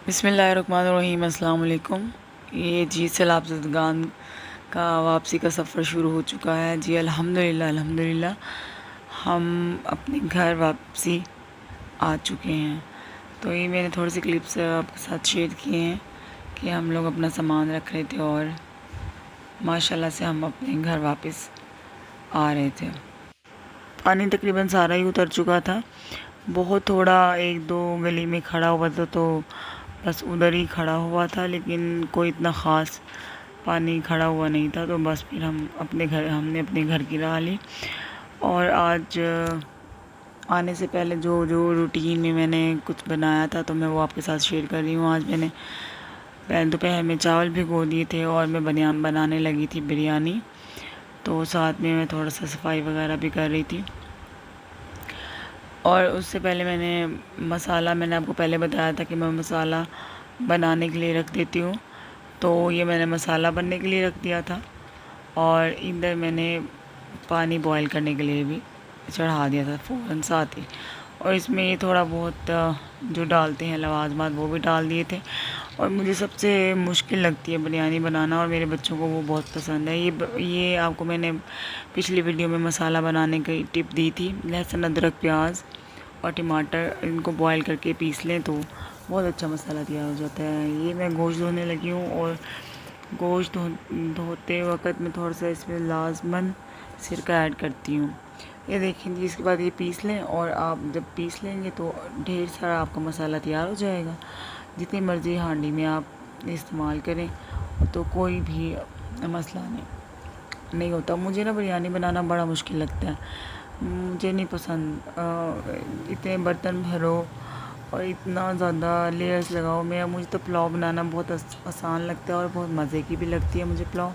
बिस्मिल्लाहिर्रहमानिर्रहीम, अस्सलाम वालेकुम। ये जी सैलाब-ज़दगान का वापसी का सफ़र शुरू हो चुका है। जी अल्हम्दुलिल्लाह हम अपने घर वापसी आ चुके हैं। तो ये मैंने थोड़ी सी क्लिप्स आपके साथ शेयर किए हैं कि हम लोग अपना सामान रख रहे थे और माशाल्लाह से हम अपने घर वापस आ रहे थे। पानी तकरीबन सारा ही उतर चुका था। बहुत थोड़ा एक दो गली में खड़ा हुआ था, तो बस उधर ही खड़ा हुआ था, लेकिन कोई इतना ख़ास पानी खड़ा हुआ नहीं था। तो बस फिर हमने अपने घर की राह ली। और आज आने से पहले जो जो रूटीन में मैंने कुछ बनाया था, तो मैं वो आपके साथ शेयर कर रही हूँ। आज मैंने दोपहर में चावल भिगो दिए थे और मैं बनाने लगी थी बिरयानी। तो साथ में मैं थोड़ा सा सफाई वगैरह भी कर रही थी। और उससे पहले मैंने आपको पहले बताया था कि मैं मसाला बनाने के लिए रख देती हूँ। तो ये मैंने मसाला बनने के लिए रख दिया था और इधर मैंने पानी बॉईल करने के लिए भी चढ़ा दिया था फ़ौरन साथ ही। और इसमें ये थोड़ा बहुत जो डालते हैं लवाज़मात वो भी डाल दिए थे। और मुझे सबसे मुश्किल लगती है बिरयानी बनाना और मेरे बच्चों को वो बहुत पसंद है। ये आपको मैंने पिछली वीडियो में मसाला बनाने की टिप दी थी। लहसुन, अदरक, प्याज और टमाटर इनको बॉईल करके पीस लें तो बहुत अच्छा मसाला तैयार हो जाता है। ये मैं गोश्त धोने लगी हूँ और गोश्त धोते वक्त मैं थोड़ा सा इसमें लाजमन सिरका ऐड करती हूँ। ये देखेंगे। इसके बाद ये पीस लें और आप जब पीस लेंगे तो ढेर सारा आपका मसाला तैयार हो जाएगा। जितनी मर्ज़ी हांडी में आप इस्तेमाल करें तो कोई भी मसला नहीं होता। मुझे ना बिरयानी बनाना बड़ा मुश्किल लगता है, मुझे नहीं पसंद। इतने बर्तन भरो और इतना ज़्यादा लेयर्स लगाओ। मुझे तो पुलाव बनाना बहुत आसान लगता है और बहुत मज़े की भी लगती है मुझे पुलाव।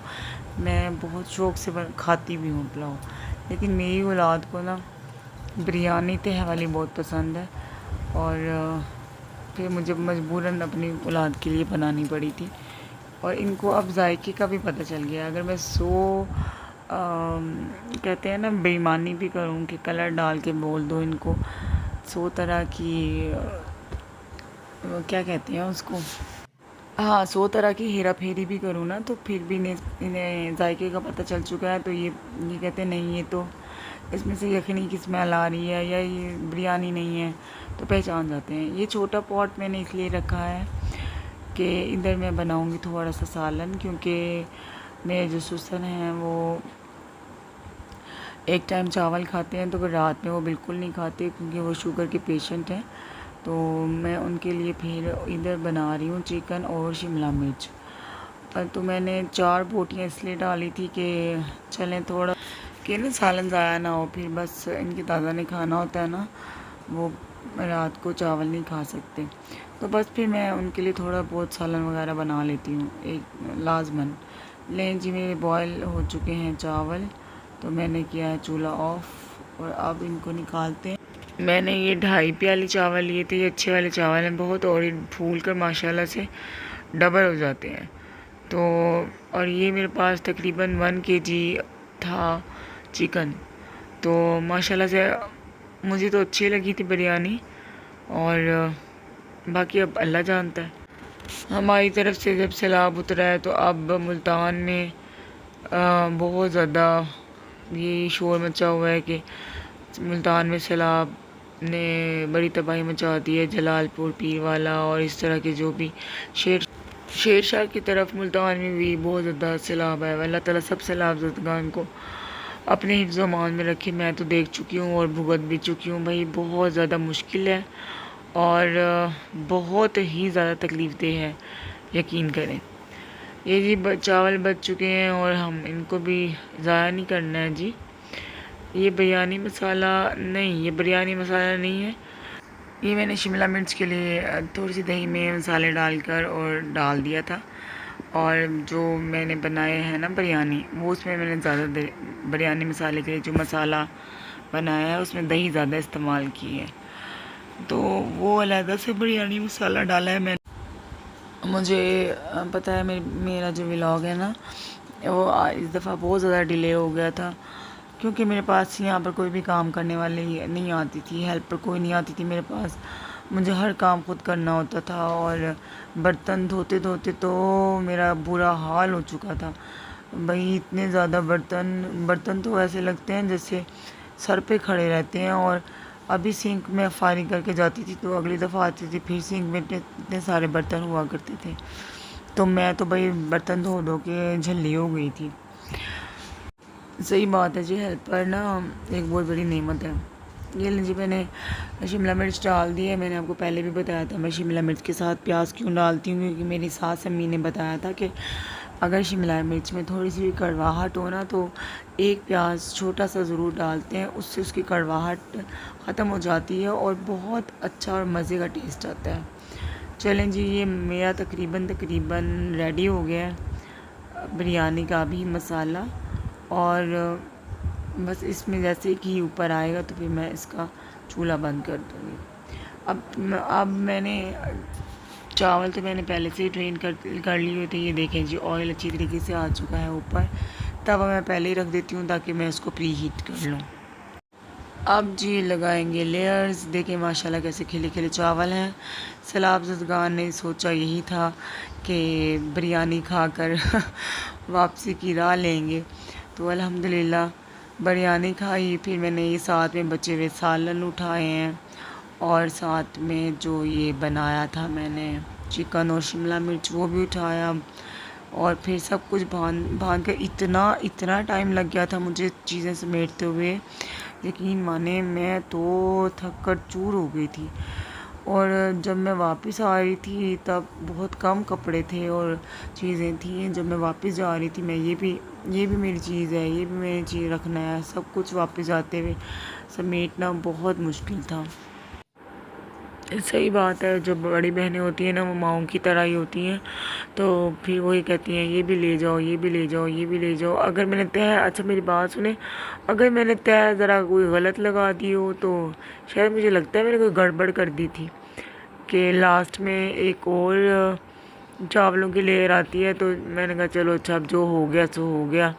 मैं बहुत शौक़ से खाती भी हूँ पुलाव। लेकिन मेरी औलाद को ना बिरयानी तह वाली बहुत पसंद है और फिर मुझे मजबूरन अपनी औलाद के लिए बनानी पड़ी थी। और इनको अब जायके का भी पता चल गया। अगर मैं कहते हैं ना बेईमानी भी करूँ कि कलर डाल के बोल दो इनको 100 तरह की क्या कहते हैं उसको, हाँ 100 तरह की हेरा फेरी भी करूँ ना, तो फिर भी इन्हें जायके का पता चल चुका है। तो ये कहते हैं नहीं, ये तो इसमें से यखनी की स्मेल आ रही है या ये बिरयानी नहीं है, तो पहचान जाते हैं। ये छोटा पॉट मैंने इसलिए रखा है कि इधर मैं बनाऊंगी थोड़ा सा सालन, क्योंकि मेरे जो ससुर हैं वो एक टाइम चावल खाते हैं तो फिर रात में वो बिल्कुल नहीं खाते, क्योंकि वो शुगर के पेशेंट हैं। तो मैं उनके लिए फिर इधर बना रही हूँ चिकन और शिमला मिर्च। तो मैंने 4 बोटियाँ इसलिए डाली थी कि चलें थोड़ा कि ना सालन ज़ाया ना हो। फिर बस इनके दादा ने खाना होता है ना, वो रात को चावल नहीं खा सकते, तो बस फिर मैं उनके लिए थोड़ा बहुत सालन वगैरह बना लेती हूँ एक लाजमन। लें जी, मेरे बॉयल हो चुके हैं चावल, तो मैंने किया है चूल्हा ऑफ और अब इनको निकालते हैं। मैंने ये 2.5 प्याली चावल लिए थे। ये अच्छे वाले चावल हैं बहुत, और ये फूल कर माशाल्लाह से डबल हो जाते हैं। तो और ये मेरे पास तकरीबन 1 kg था चिकन। तो माशाल्लाह से मुझे तो अच्छी लगी थी बिरयानी, और बाकी अब अल्लाह जानता है। हमारी तरफ से जब सैलाब उतरा है तो अब मुल्तान में बहुत ज़्यादा ये शोर मचा हुआ है कि मुल्तान में सैलाब ने बड़ी तबाही मचा दी है। जलालपुर, पीरवाला और इस तरह के जो भी शेरशाह की तरफ मुल्तान में भी बहुत ज़्यादा सैलाब है। अल्लाह ताला सब सैलाब-ज़दगान को अपने हिफ्ज़ व अमान में रखे। मैं तो देख चुकी हूँ और भुगत भी चुकी हूँ भाई। बहुत ज़्यादा मुश्किल है और बहुत ही ज़्यादा तकलीफ़ देह है, यकीन करें। ये जी चावल बच चुके हैं और हम इनको भी ज़ाया नहीं करना है जी। ये बिरयानी मसाला नहीं, ये बिरयानी मसाला नहीं है। ये मैंने शिमला मिर्च के लिए थोड़ी सी दही में मसाले डालकर और डाल दिया था। और जो मैंने बनाए हैं ना बिरयानी, वो उसमें मैंने ज़्यादा बिरयानी मसाले के लिए जो मसाला बनाया है उसमें दही ज़्यादा इस्तेमाल की है, तो वो अलहदा से बिरयानी मसाला डाला है मैंने। मुझे पता है मेरा जो व्लॉग है ना, वो इस दफ़ा बहुत ज़्यादा डिले हो गया था, क्योंकि मेरे पास यहाँ पर कोई भी काम करने वाली नहीं आती थी, हेल्पर कोई नहीं आती थी मेरे पास। मुझे हर काम खुद करना होता था और बर्तन धोते धोते तो मेरा बुरा हाल हो चुका था भाई। इतने ज़्यादा बर्तन बर्तन तो ऐसे लगते हैं जैसे सर पे खड़े रहते हैं। और अभी सिंक में फायरिंग करके जाती थी तो अगली दफ़ा आती थी फिर सिंक में इतने इतने सारे बर्तन हुआ करते थे। तो मैं तो भाई बर्तन धो धो के झल्ली हो गई थी। सही बात है जी, हेल्पर ना एक बहुत बड़ी नेमत है। ये लीजिए मैंने शिमला मिर्च डाल दी है। मैंने आपको पहले भी बताया था मैं शिमला मिर्च के साथ प्याज क्यों डालती हूँ, क्योंकि मेरी सास अम्मी ने बताया था कि अगर शिमला मिर्च में थोड़ी सी भी कड़वाहट हो ना तो एक प्याज छोटा सा ज़रूर डालते हैं, उससे उसकी कड़वाहट ख़त्म हो जाती है और बहुत अच्छा और मज़े का टेस्ट आता है। चलें जी, ये मेरा तकरीबन रेडी हो गया है बिरयानी का भी मसाला। और बस इसमें जैसे ही घी ऊपर आएगा तो फिर मैं इसका चूल्हा बंद कर दूँगी। अब मैंने चावल तो मैंने पहले से ही ड्रेन कर लिए हुए थे। ये देखें जी, ऑयल अच्छी तरीके से आ चुका है ऊपर। तवा मैं पहले ही रख देती हूँ ताकि मैं इसको प्री हीट कर लूँ। अब जी लगाएंगे लेयर्स। देखें माशाल्लाह कैसे खिले खिले चावल हैं। सैलाब ज़दगान ने सोचा यही था कि बिरयानी खाकर वापसी की राह लेंगे, तो अल्हम्दुलिल्लाह बिरयानी खाई। फिर मैंने ये साथ में बचे हुए सालन उठाए हैं और साथ में जो ये बनाया था मैंने चिकन और शिमला मिर्च वो भी उठाया। और फिर सब कुछ बांध कर इतना टाइम लग गया था मुझे चीज़ें समेटते हुए, यकीन माने मैं तो थक कर चूर हो गई थी। और जब मैं वापस आ रही थी तब बहुत कम कपड़े थे और चीज़ें थी। जब मैं वापस जा रही थी मैं ये भी मेरी चीज़ है, ये भी मेरी चीज़ रखना है, सब कुछ वापस आते हुए समेटना बहुत मुश्किल था। सही बात है, जब बड़ी बहनें होती हैं ना वो माँओं की तरह ही होती हैं। तो फिर वही कहती हैं ये भी ले जाओ, ये भी ले जाओ, ये भी ले जाओ। अगर मैंने तय अच्छा मेरी बात सुने, अगर मैंने तय ज़रा कोई गलत लगा दी हो तो शायद मुझे लगता है मैंने कोई गड़बड़ कर दी थी कि लास्ट में एक और चावलों की लेयर आती है। तो मैंने कहा चलो अच्छा अब जो हो गया सो हो गया,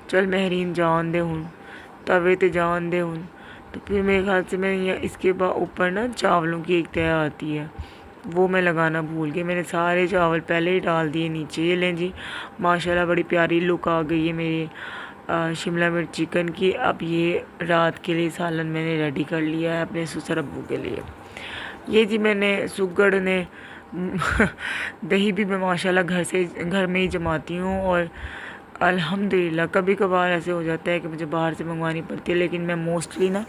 चल महरीन जान दे हूँ, तवे ते जान दे हूँ। तो फिर मेरे ख्याल से मैं यहाँ इसके ऊपर ना चावलों की एक तय आती है वो मैं लगाना भूल गई। मैंने सारे चावल पहले ही डाल दिए नीचे। ये लें जी, माशाल्लाह बड़ी प्यारी लुक आ गई है मेरी शिमला मिर्च चिकन की। अब ये रात के लिए सालन मैंने रेडी कर लिया है अपने ससुर अब्बू के लिए। ये जी मैंने सुगड़ ने दही भी मैं माशाल्लाह घर में ही जमाती हूँ। और अल्हम्दुलिल्लाह कभी कभार ऐसे हो जाता है कि मुझे बाहर से मंगवानी पड़ती है, लेकिन मैं मोस्टली ना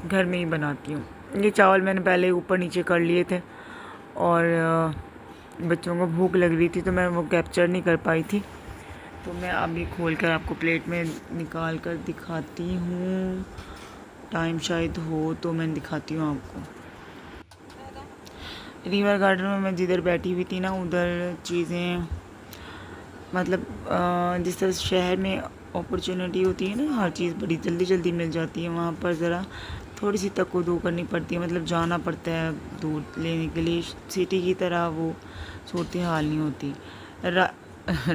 घर में ही बनाती हूँ। ये चावल मैंने पहले ऊपर नीचे कर लिए थे और बच्चों को भूख लग रही थी तो मैं वो कैप्चर नहीं कर पाई थी। तो मैं अभी खोल कर आपको प्लेट में निकाल कर दिखाती हूँ। टाइम शायद हो तो मैं दिखाती हूँ आपको। रिवर गार्डन में मैं जिधर बैठी हुई थी ना उधर चीज़ें मतलब जिस तरह शहर में अपॉर्चुनिटी होती है ना हर चीज़ बड़ी जल्दी जल्दी मिल जाती है, वहाँ पर ज़रा थोड़ी सी तकदो करनी पड़ती है, मतलब जाना पड़ता है दूर लेने के लिए। सिटी की तरह वो सूरत हाल नहीं होती।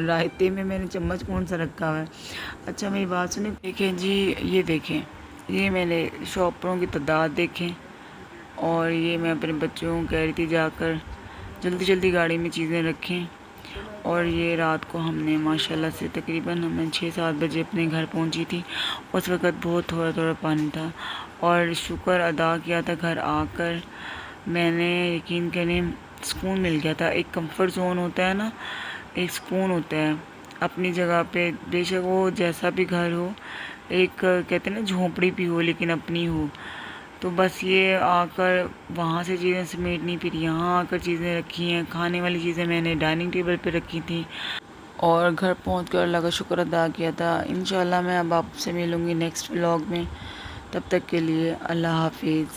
रायते में मैंने चम्मच कौन सा रखा हुआ है। अच्छा मेरी बात सुने, देखें जी, ये देखें, ये मैंने शॉपरों की तादाद देखें। और ये मैं अपने बच्चों को कह रही थी जाकर जल्दी जल्दी गाड़ी में चीज़ें रखें। और ये रात को हमने माशाल्लाह से तकरीबन मैं 6-7 बजे अपने घर पहुंची थी। उस वक़्त बहुत थोड़ा थोड़ा पानी था और शुक्र अदा किया था घर आकर मैंने। यकीन करें सुकून मिल गया था। एक कंफर्ट जोन होता है ना, एक सुकून होता है अपनी जगह पे, बेशक वो जैसा भी घर हो। एक कहते हैं ना झोंपड़ी भी हो लेकिन अपनी हो। तो बस ये आकर वहाँ से चीज़ें समेटनी, फिर यहाँ आकर चीज़ें रखी हैं। खाने वाली चीज़ें मैंने डाइनिंग टेबल पे रखी थी और घर पहुँच कर अल्लाह का शुक्र अदा किया था। इंशाल्लाह मैं अब आपसे मिलूँगी नेक्स्ट व्लॉग में। तब तक के लिए अल्लाह हाफिज़।